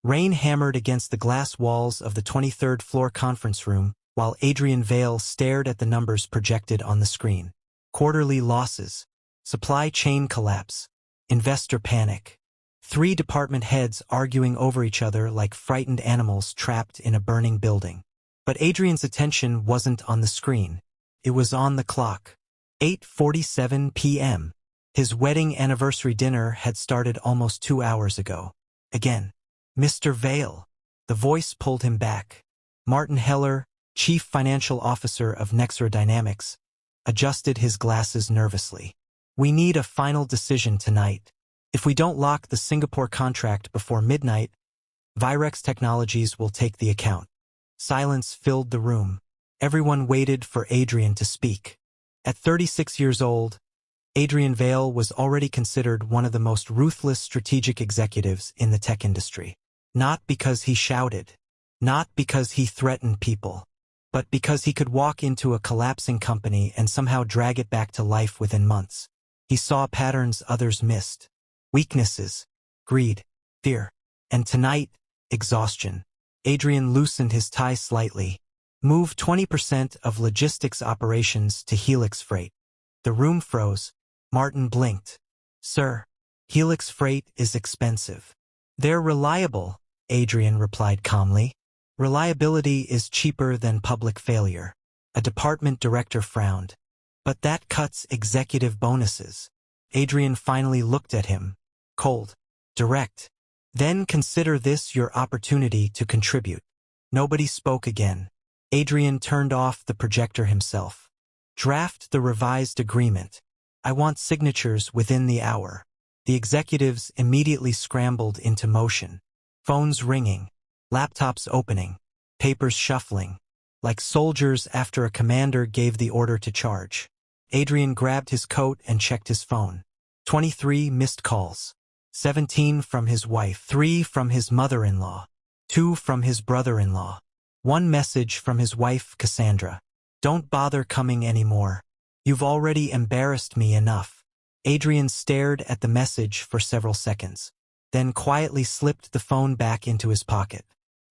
Rain hammered against the glass walls of the 23rd floor conference room, while Adrian Vale stared at the numbers projected on the screen. Quarterly losses. Supply chain collapse. Investor panic. 3 department heads arguing over each other like frightened animals trapped in a burning building. But Adrian's attention wasn't on the screen. It was on the clock. 8:47 p.m. His wedding anniversary dinner had started almost 2 hours ago. Again. Mr. Vale. The voice pulled him back. Martin Heller, chief financial officer of Nexra Dynamics, adjusted his glasses nervously. We need a final decision tonight. If we don't lock the Singapore contract before midnight, Virex Technologies will take the account. Silence filled the room. Everyone waited for Adrian to speak. At 36 years old, Adrian Vale was already considered one of the most ruthless strategic executives in the tech industry. Not because he shouted, not because he threatened people, but because he could walk into a collapsing company and somehow drag it back to life within months. He saw patterns others missed. Weaknesses, greed, fear, and tonight, exhaustion. Adrian loosened his tie slightly. Move 20% of logistics operations to Helix Freight. The room froze. Martin blinked. Sir, Helix Freight is expensive. They're reliable, Adrian replied calmly. Reliability is cheaper than public failure. A department director frowned. But that cuts executive bonuses. Adrian finally looked at him. Cold. Direct. Then consider this your opportunity to contribute. Nobody spoke again. Adrian turned off the projector himself. Draft the revised agreement. I want signatures within the hour. The executives immediately scrambled into motion. Phones ringing. Laptops opening. Papers shuffling. Like soldiers after a commander gave the order to charge. Adrian grabbed his coat and checked his phone. 23 missed calls. 17 from his wife, 3 from his mother-in-law, 2 from his brother-in-law. 1 message from his wife, Cassandra. Don't bother coming anymore. You've already embarrassed me enough. Adrian stared at the message for several seconds, then quietly slipped the phone back into his pocket.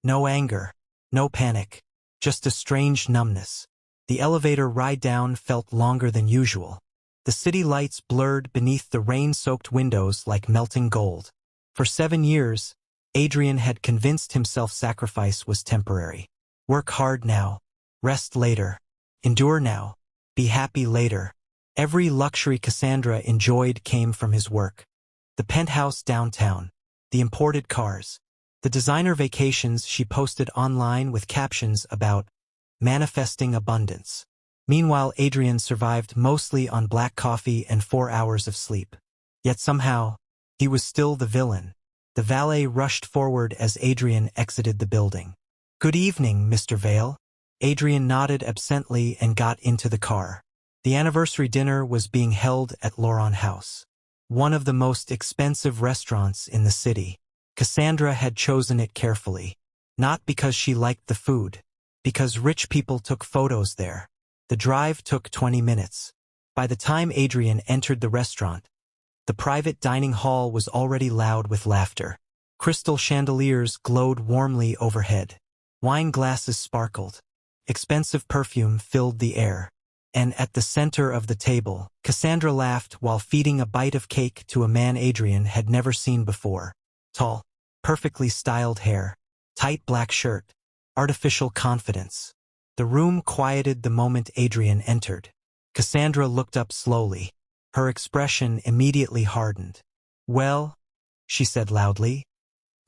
No anger, no panic, just a strange numbness. The elevator ride down felt longer than usual. The city lights blurred beneath the rain-soaked windows like melting gold. For 7 years, Adrian had convinced himself sacrifice was temporary. Work hard now. Rest later. Endure now. Be happy later. Every luxury Cassandra enjoyed came from his work. The penthouse downtown. The imported cars. The designer vacations she posted online with captions about manifesting abundance. Meanwhile, Adrian survived mostly on black coffee and 4 hours of sleep. Yet somehow, he was still the villain. The valet rushed forward as Adrian exited the building. Good evening, Mr. Vale. Adrian nodded absently and got into the car. The anniversary dinner was being held at Loron House, one of the most expensive restaurants in the city. Cassandra had chosen it carefully, not because she liked the food, because rich people took photos there. The drive took 20 minutes. By the time Adrian entered the restaurant, the private dining hall was already loud with laughter. Crystal chandeliers glowed warmly overhead. Wine glasses sparkled. Expensive perfume filled the air. And at the center of the table, Cassandra laughed while feeding a bite of cake to a man Adrian had never seen before. Tall, perfectly styled hair, tight black shirt, artificial confidence. The room quieted the moment Adrian entered. Cassandra looked up slowly. Her expression immediately hardened. Well, she said loudly.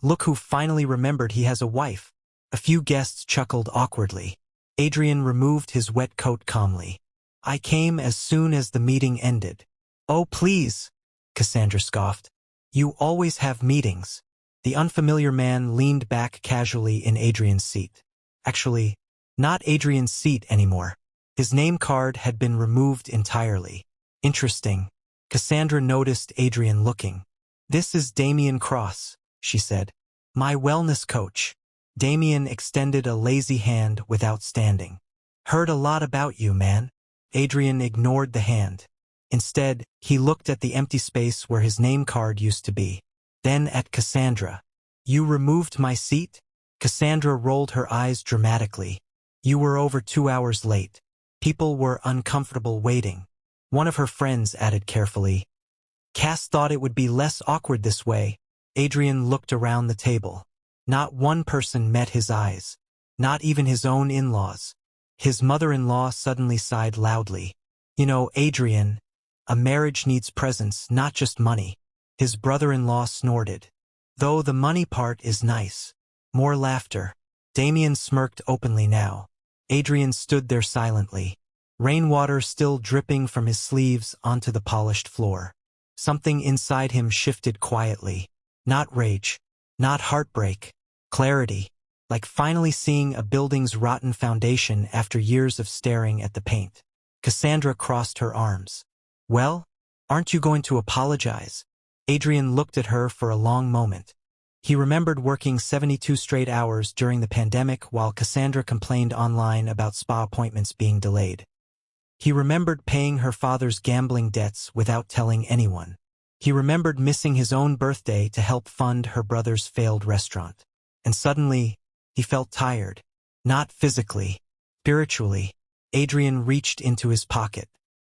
Look who finally remembered he has a wife. A few guests chuckled awkwardly. Adrian removed his wet coat calmly. I came as soon as the meeting ended. Oh, please, Cassandra scoffed. You always have meetings. The unfamiliar man leaned back casually in Adrian's seat. Actually, not Adrian's seat anymore. His name card had been removed entirely. Interesting. Cassandra noticed Adrian looking. This is Damien Cross, she said. My wellness coach. Damien extended a lazy hand without standing. Heard a lot about you, man. Adrian ignored the hand. Instead, he looked at the empty space where his name card used to be. Then at Cassandra. You removed my seat? Cassandra rolled her eyes dramatically. You were over 2 hours late. People were uncomfortable waiting. One of her friends added carefully. Cass thought it would be less awkward this way. Adrian looked around the table. Not one person met his eyes. Not even his own in-laws. His mother-in-law suddenly sighed loudly. You know, Adrian, a marriage needs presents, not just money. His brother-in-law snorted. Though the money part is nice. More laughter. Damien smirked openly now. Adrian stood there silently. Rainwater still dripping from his sleeves onto the polished floor. Something inside him shifted quietly. Not rage. Not heartbreak. Clarity. Like finally seeing a building's rotten foundation after years of staring at the paint. Cassandra crossed her arms. Well, aren't you going to apologize? Adrian looked at her for a long moment. He remembered working 72 straight hours during the pandemic while Cassandra complained online about spa appointments being delayed. He remembered paying her father's gambling debts without telling anyone. He remembered missing his own birthday to help fund her brother's failed restaurant. And suddenly, he felt tired. Not physically, spiritually. Adrian reached into his pocket.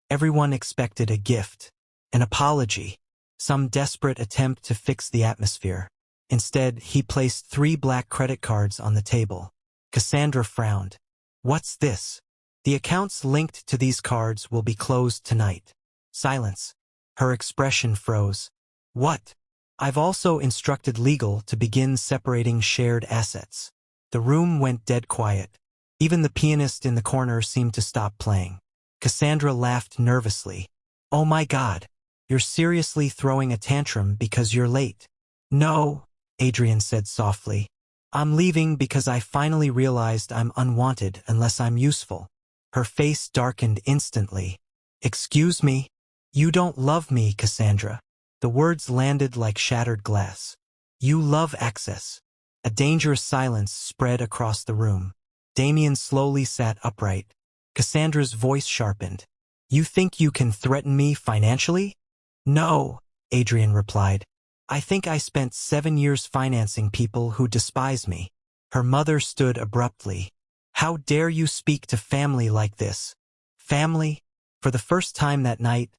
Everyone expected a gift, an apology, some desperate attempt to fix the atmosphere. Instead, he placed 3 black credit cards on the table. Cassandra frowned. What's this? The accounts linked to these cards will be closed tonight. Silence. Her expression froze. What? I've also instructed legal to begin separating shared assets. The room went dead quiet. Even the pianist in the corner seemed to stop playing. Cassandra laughed nervously. Oh my God, you're seriously throwing a tantrum because you're late. No, Adrian said softly. I'm leaving because I finally realized I'm unwanted unless I'm useful. Her face darkened instantly. Excuse me? You don't love me, Cassandra. The words landed like shattered glass. You love access. A dangerous silence spread across the room. Damien slowly sat upright. Cassandra's voice sharpened. You think you can threaten me financially? No, Adrian replied. I think I spent 7 years financing people who despise me. Her mother stood abruptly. How dare you speak to family like this? Family? For the first time that night,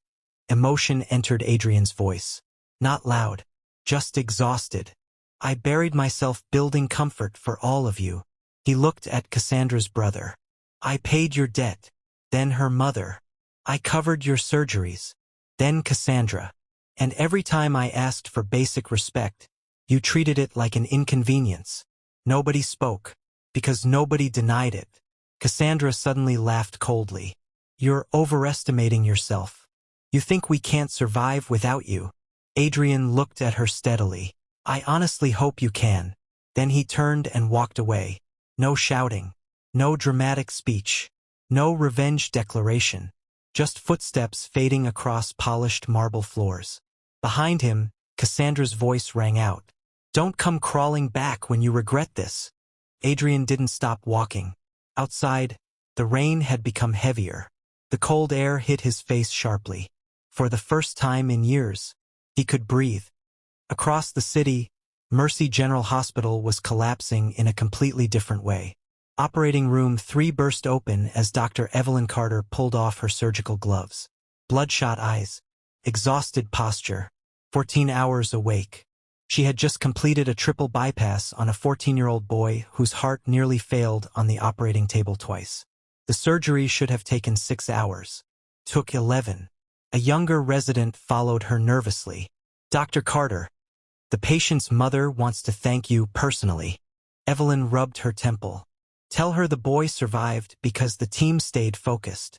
emotion entered Adrian's voice. Not loud, just exhausted. I buried myself building comfort for all of you. He looked at Cassandra's brother. I paid your debt, then her mother. I covered your surgeries, then Cassandra. And every time I asked for basic respect, you treated it like an inconvenience. Nobody spoke, because nobody denied it. Cassandra suddenly laughed coldly. You're overestimating yourself. You think we can't survive without you. Adrian looked at her steadily. I honestly hope you can. Then he turned and walked away. No shouting. No dramatic speech. No revenge declaration. Just footsteps fading across polished marble floors. Behind him, Cassandra's voice rang out. Don't come crawling back when you regret this. Adrian didn't stop walking. Outside, the rain had become heavier. The cold air hit his face sharply. For the first time in years, he could breathe. Across the city, Mercy General Hospital was collapsing in a completely different way. Operating room 3 burst open as Dr. Evelyn Carter pulled off her surgical gloves. Bloodshot eyes. Exhausted posture. 14 hours awake. She had just completed a triple bypass on a 14-year-old boy whose heart nearly failed on the operating table twice. The surgery should have taken 6 hours. Took 11. A younger resident followed her nervously. Dr. Carter, the patient's mother wants to thank you personally. Evelyn rubbed her temple. Tell her the boy survived because the team stayed focused.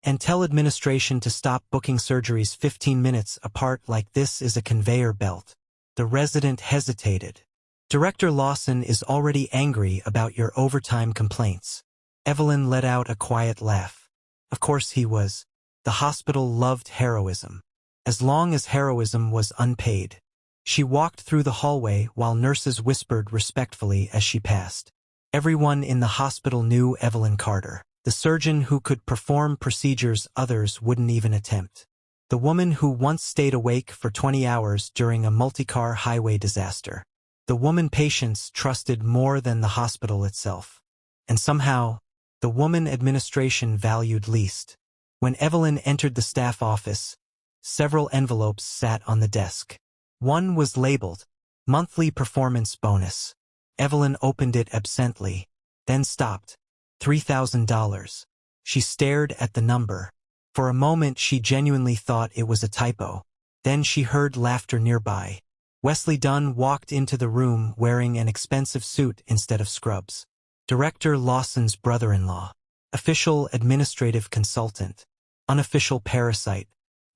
And tell administration to stop booking surgeries 15 minutes apart like this is a conveyor belt. The resident hesitated. Director Lawson is already angry about your overtime complaints. Evelyn let out a quiet laugh. Of course he was. The hospital loved heroism. As long as heroism was unpaid. She walked through the hallway while nurses whispered respectfully as she passed. Everyone in the hospital knew Evelyn Carter, the surgeon who could perform procedures others wouldn't even attempt. The woman who once stayed awake for 20 hours during a multi-car highway disaster. The woman patients trusted more than the hospital itself. And somehow, the woman administration valued least. When Evelyn entered the staff office, several envelopes sat on the desk. One was labeled, Monthly Performance Bonus. Evelyn opened it absently, then stopped. $3,000. She stared at the number. For a moment she genuinely thought it was a typo. Then she heard laughter nearby. Wesley Dunn walked into the room wearing an expensive suit instead of scrubs. Director Lawson's brother-in-law. Official administrative consultant. Unofficial parasite.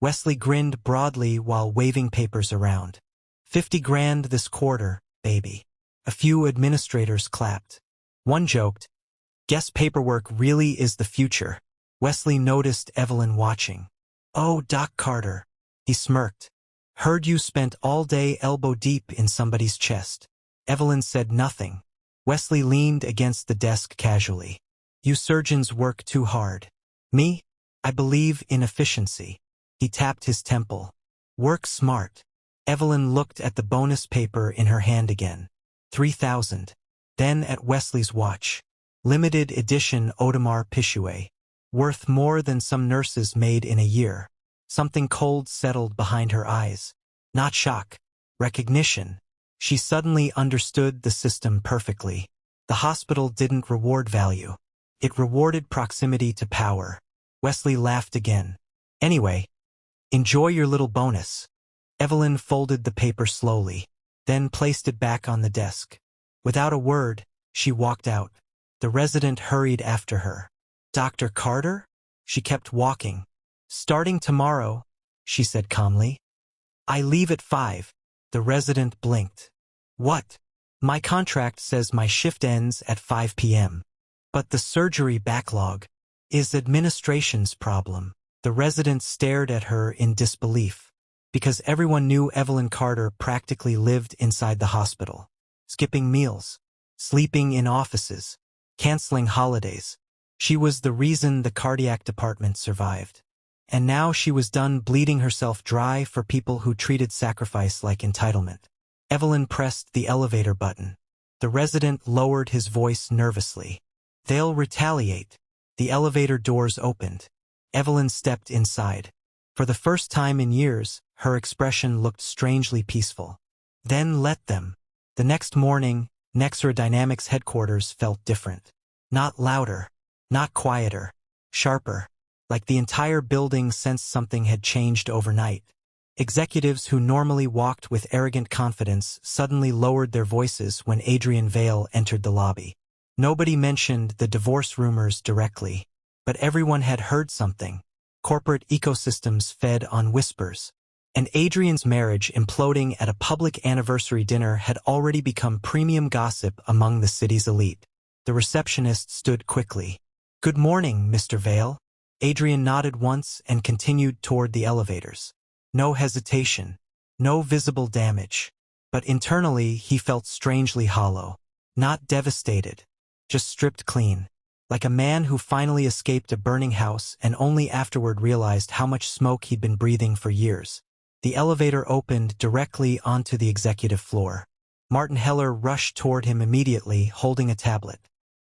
Wesley grinned broadly while waving papers around. 50 grand this quarter, baby. A few administrators clapped. One joked, guess paperwork really is the future. Wesley noticed Evelyn watching. Oh, Doc Carter. He smirked. Heard you spent all day elbow deep in somebody's chest. Evelyn said nothing. Wesley leaned against the desk casually. You surgeons work too hard. Me? I believe in efficiency. He tapped his temple. Work smart. Evelyn looked at the bonus paper in her hand again. 3,000. Then at Wesley's watch. Limited edition Audemars Piguet. Worth more than some nurses made in a year. Something cold settled behind her eyes. Not shock. Recognition. She suddenly understood the system perfectly. The hospital didn't reward value. It rewarded proximity to power. Wesley laughed again. Anyway, enjoy your little bonus. Evelyn folded the paper slowly, then placed it back on the desk. Without a word, she walked out. The resident hurried after her. Dr. Carter? She kept walking. Starting tomorrow, she said calmly. I leave at 5. The resident blinked. What? My contract says my shift ends at 5 p.m. But the surgery backlog is administration's problem. The resident stared at her in disbelief, because everyone knew Evelyn Carter practically lived inside the hospital, skipping meals, sleeping in offices, canceling holidays. She was the reason the cardiac department survived. And now she was done bleeding herself dry for people who treated sacrifice like entitlement. Evelyn pressed the elevator button. The resident lowered his voice nervously. They'll retaliate. The elevator doors opened. Evelyn stepped inside. For the first time in years, her expression looked strangely peaceful. Then let them. The next morning, Nexra Dynamics headquarters felt different. Not louder, not quieter, sharper. Like the entire building sensed something had changed overnight. Executives who normally walked with arrogant confidence suddenly lowered their voices when Adrian Vale entered the lobby. Nobody mentioned the divorce rumors directly, but everyone had heard something. Corporate ecosystems fed on whispers. And Adrian's marriage imploding at a public anniversary dinner had already become premium gossip among the city's elite. The receptionist stood quickly. Good morning, Mr. Vale. Adrian nodded once and continued toward the elevators. No hesitation. No visible damage. But internally he felt strangely hollow. Not devastated. Just stripped clean. Like a man who finally escaped a burning house and only afterward realized how much smoke he'd been breathing for years. The elevator opened directly onto the executive floor. Martin Heller rushed toward him immediately, holding a tablet.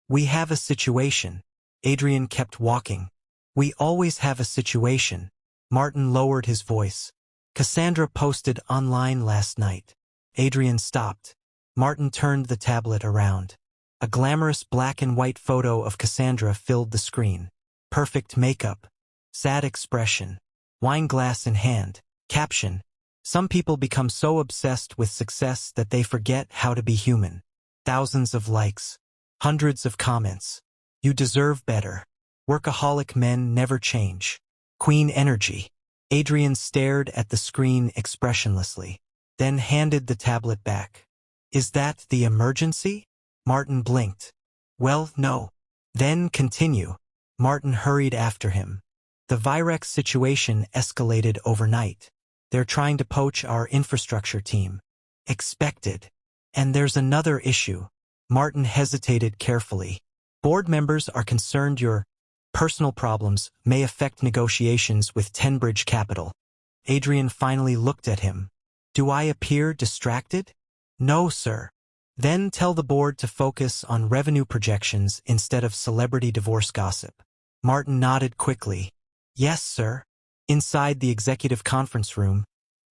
We have a situation. Adrian kept walking. We always have a situation. Martin lowered his voice. Cassandra posted online last night. Adrian stopped. Martin turned the tablet around. A glamorous black and white photo of Cassandra filled the screen. Perfect makeup. Sad expression. Wine glass in hand. Caption. Some people become so obsessed with success that they forget how to be human. Thousands of likes. Hundreds of comments. You deserve better. Workaholic men never change. Queen energy. Adrian stared at the screen expressionlessly, then handed the tablet back. Is that the emergency? Martin blinked. Well, no. Then continue. Martin hurried after him. The Virex situation escalated overnight. They're trying to poach our infrastructure team. Expected. And there's another issue. Martin hesitated carefully. Board members are concerned your personal problems may affect negotiations with Tenbridge Capital. Adrian finally looked at him. Do I appear distracted? No, sir. Then tell the board to focus on revenue projections instead of celebrity divorce gossip. Martin nodded quickly. Yes, sir. Inside the executive conference room,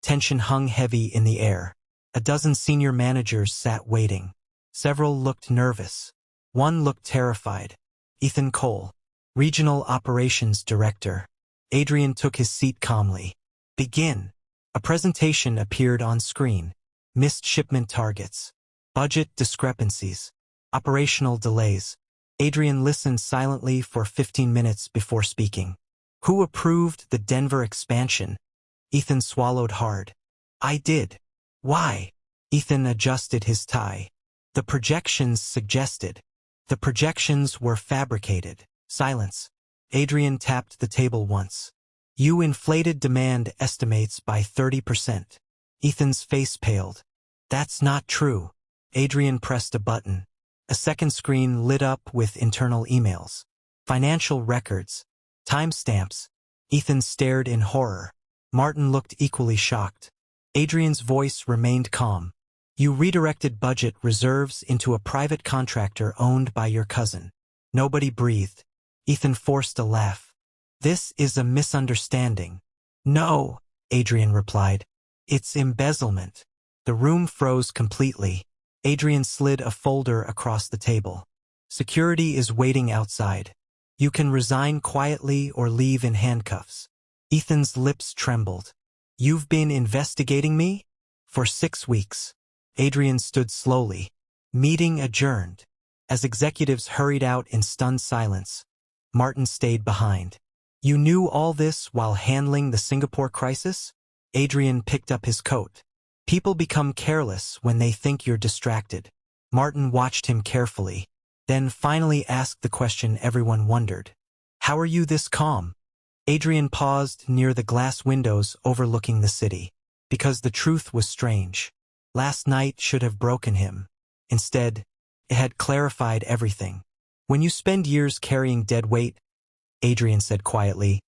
tension hung heavy in the air. A dozen senior managers sat waiting. Several looked nervous. One looked terrified. Ethan Cole, Regional Operations Director. Adrian took his seat calmly. Begin. A presentation appeared on screen. Missed shipment targets. Budget discrepancies. Operational delays. Adrian listened silently for 15 minutes before speaking. Who approved the Denver expansion? Ethan swallowed hard. I did. Why? Ethan adjusted his tie. The projections suggested. The projections were fabricated. Silence. Adrian tapped the table once. You inflated demand estimates by 30%. Ethan's face paled. That's not true. Adrian pressed a button. A second screen lit up with internal emails. Financial records. Timestamps. Ethan stared in horror. Martin looked equally shocked. Adrian's voice remained calm. You redirected budget reserves into a private contractor owned by your cousin. Nobody breathed. Ethan forced a laugh. This is a misunderstanding. No, Adrian replied. It's embezzlement. The room froze completely. Adrian slid a folder across the table. Security is waiting outside. You can resign quietly or leave in handcuffs. Ethan's lips trembled. You've been investigating me? For 6 weeks. Adrian stood slowly. Meeting adjourned. As executives hurried out in stunned silence, Martin stayed behind. You knew all this while handling the Singapore crisis? Adrian picked up his coat. People become careless when they think you're distracted. Martin watched him carefully, then finally asked the question everyone wondered. How are you this calm? Adrian paused near the glass windows overlooking the city. Because the truth was strange. Last night should have broken him. Instead, it had clarified everything. When you spend years carrying dead weight, Adrian said quietly,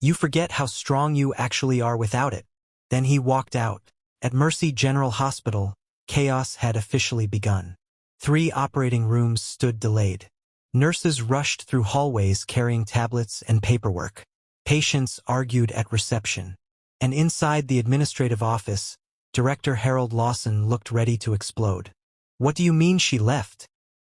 you forget how strong you actually are without it. Then he walked out. At Mercy General Hospital, chaos had officially begun. 3 operating rooms stood delayed. Nurses rushed through hallways carrying tablets and paperwork. Patients argued at reception. And inside the administrative office, Director Harold Lawson looked ready to explode. What do you mean she left?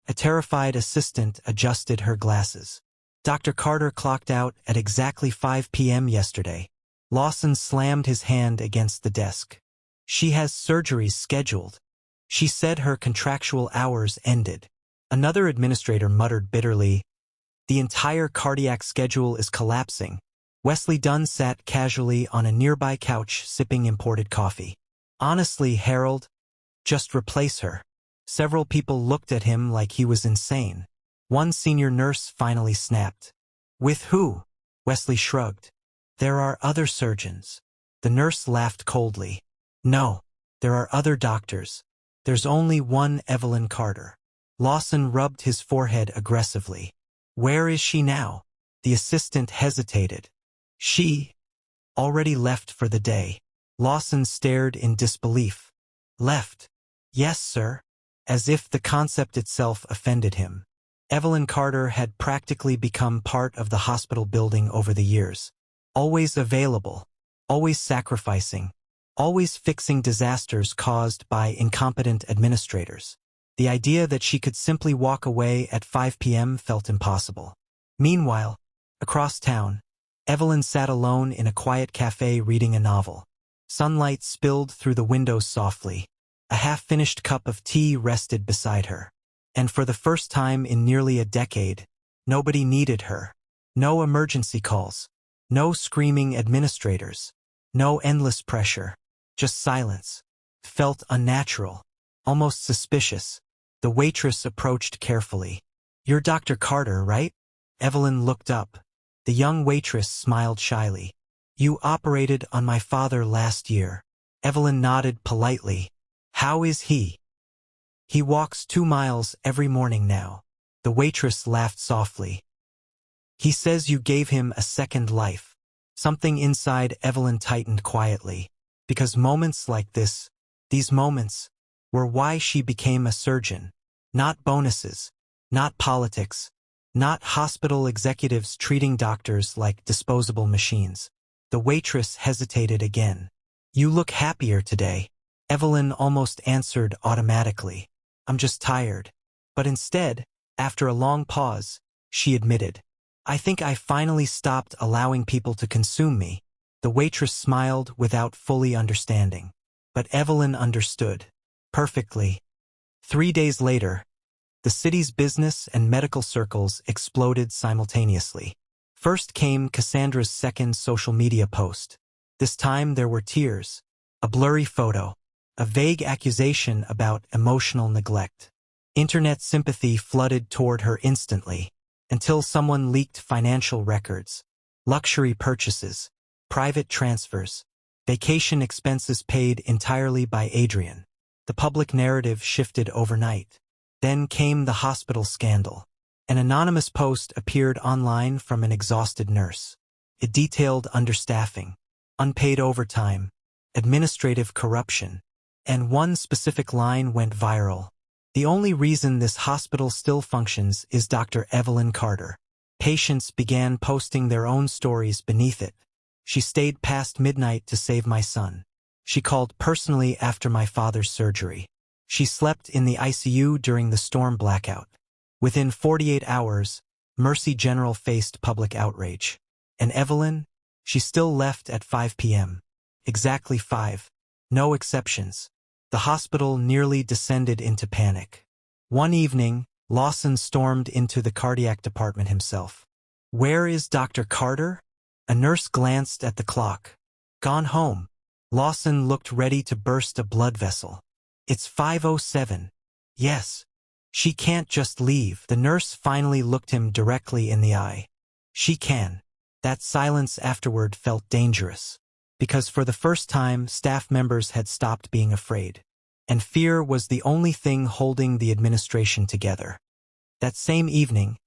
A terrified assistant adjusted her glasses. Dr. Carter clocked out at exactly 5 p.m. yesterday. Lawson slammed his hand against the desk. She has surgeries scheduled. She said her contractual hours ended. Another administrator muttered bitterly, the entire cardiac schedule is collapsing. Wesley Dunn sat casually on a nearby couch sipping imported coffee. Honestly, Harold, just replace her. Several people looked at him like he was insane. One senior nurse finally snapped. With who? Wesley shrugged. There are other surgeons. The nurse laughed coldly. No, there are other doctors. There's only one Evelyn Carter. Lawson rubbed his forehead aggressively. Where is she now? The assistant hesitated. She already left for the day. Lawson stared in disbelief. Left? Yes, sir. As if the concept itself offended him. Evelyn Carter had practically become part of the hospital building over the years. Always available. Always sacrificing. Always fixing disasters caused by incompetent administrators. The idea that she could simply walk away at 5 p.m. felt impossible. Meanwhile, across town, Evelyn sat alone in a quiet cafe reading a novel. Sunlight spilled through the windows softly. A half-finished cup of tea rested beside her. And for the first time in nearly a decade, nobody needed her. No emergency calls. No screaming administrators. No endless pressure. Just silence. Felt unnatural. Almost suspicious. The waitress approached carefully. You're Dr. Carter, right? Evelyn looked up. The young waitress smiled shyly. You operated on my father last year. Evelyn nodded politely. How is he? He walks 2 miles every morning now. The waitress laughed softly. He says you gave him a second life. Something inside Evelyn tightened quietly. Because moments like this, these moments, were why she became a surgeon. Not bonuses, not politics, not hospital executives treating doctors like disposable machines. The waitress hesitated again. "You look happier today." Evelyn almost answered automatically. "I'm just tired." But instead, after a long pause, she admitted, "I think I finally stopped allowing people to consume me." The waitress smiled without fully understanding. But Evelyn understood. Perfectly. 3 days later, the city's business and medical circles exploded simultaneously. First came Cassandra's second social media post. This time there were tears, a blurry photo, a vague accusation about emotional neglect. Internet sympathy flooded toward her instantly, until someone leaked financial records, luxury purchases, private transfers, vacation expenses paid entirely by Adrian. The public narrative shifted overnight. Then came the hospital scandal. An anonymous post appeared online from an exhausted nurse. It detailed understaffing, unpaid overtime, administrative corruption, and one specific line went viral. "The only reason this hospital still functions is Dr. Evelyn Carter." Patients began posting their own stories beneath it. "She stayed past midnight to save my son. She called personally after my father's surgery. She slept in the ICU during the storm blackout." Within 48 hours, Mercy General faced public outrage. And Evelyn? She still left at 5 p.m. Exactly 5. No exceptions. The hospital nearly descended into panic. One evening, Lawson stormed into the cardiac department himself. "Where is Dr. Carter?" A nurse glanced at the clock. "Gone home." Lawson looked ready to burst a blood vessel. "It's 5:07. "Yes. She can't just leave." The nurse finally looked him directly in the eye. "She can." That silence afterward felt dangerous, because for the first time staff members had stopped being afraid. And fear was the only thing holding the administration together. That same evening,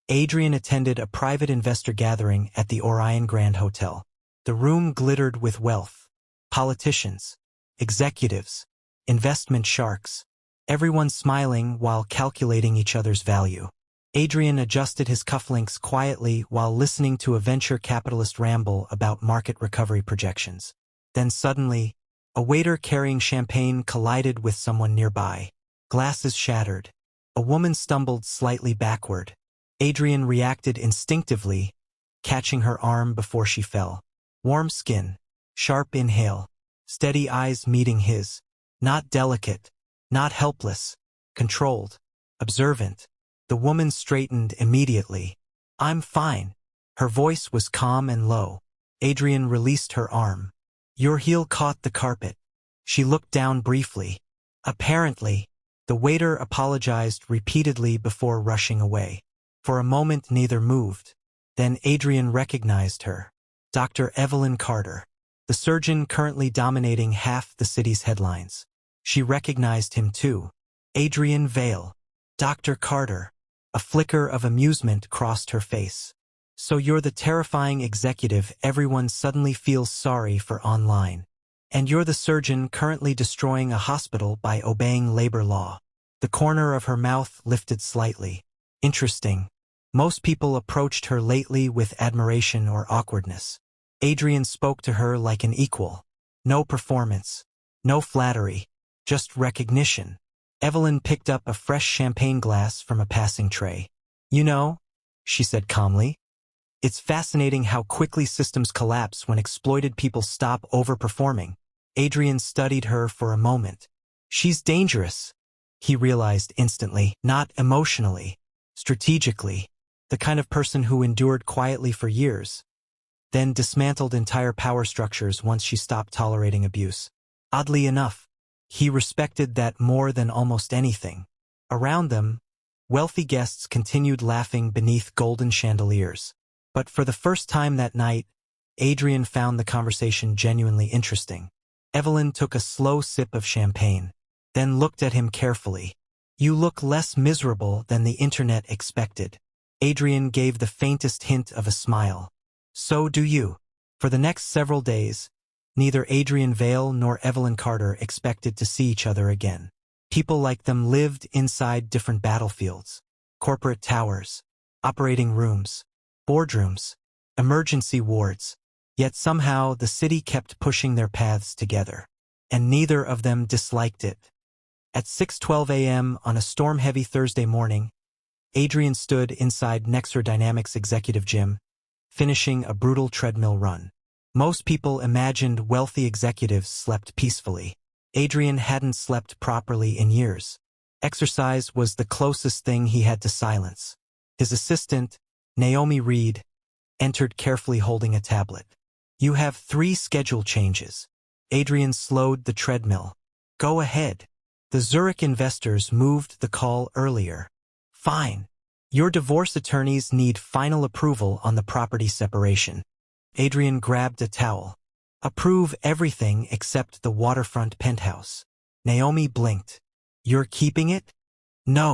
Adrian attended a private investor gathering at the Orion Grand Hotel. The room glittered with wealth. Politicians, executives, investment sharks, everyone smiling while calculating each other's value. Adrian adjusted his cufflinks quietly while listening to a venture capitalist ramble about market recovery projections. Then suddenly, a waiter carrying champagne collided with someone nearby. Glasses shattered. A woman stumbled slightly backward. Adrian reacted instinctively, catching her arm before she fell. Warm skin, sharp inhale, steady eyes meeting his. Not delicate, not helpless, controlled, observant. The woman straightened immediately. "I'm fine." Her voice was calm and low. Adrian released her arm. "Your heel caught the carpet." She looked down briefly. "Apparently." The waiter apologized repeatedly before rushing away. For a moment neither moved. Then Adrian recognized her. Dr. Evelyn Carter, the surgeon currently dominating half the city's headlines. She recognized him too. Adrian Vale. Dr. Carter. A flicker of amusement crossed her face. "So you're the terrifying executive everyone suddenly feels sorry for online. And you're the surgeon currently destroying a hospital by obeying labor law." The corner of her mouth lifted slightly. Interesting. Most people approached her lately with admiration or awkwardness. Adrian spoke to her like an equal. No performance. No flattery. Just recognition. Evelyn picked up a fresh champagne glass from a passing tray. "You know," she said calmly, "it's fascinating how quickly systems collapse when exploited people stop overperforming." Adrian studied her for a moment. "She's dangerous," he realized instantly, "not emotionally, strategically. The kind of person who endured quietly for years, then dismantled entire power structures once she stopped tolerating abuse. Oddly enough, he respected that more than almost anything. Around them, wealthy guests continued laughing beneath golden chandeliers. But for the first time that night, Adrian found the conversation genuinely interesting. Evelyn took a slow sip of champagne, then looked at him carefully. "You look less miserable than the internet expected." Adrian gave the faintest hint of a smile. "So do you." For the next several days, neither Adrian Vale nor Evelyn Carter expected to see each other again. People like them lived inside different battlefields, corporate towers, operating rooms, boardrooms, emergency wards, yet somehow the city kept pushing their paths together, and neither of them disliked it. At 6:12 a.m. on a storm-heavy Thursday morning, Adrian stood inside Nexer Dynamics executive gym, finishing a brutal treadmill run. Most people imagined wealthy executives slept peacefully. Adrian hadn't slept properly in years. Exercise was the closest thing he had to silence. His assistant, Naomi Reed, entered carefully holding a tablet. "You have 3 schedule changes." Adrian slowed the treadmill. "Go ahead." The Zurich investors moved the call earlier. "Fine. Your divorce attorneys need final approval on the property separation." Adrian grabbed a towel. "Approve everything except the waterfront penthouse." Naomi blinked. "You're keeping it?" "No.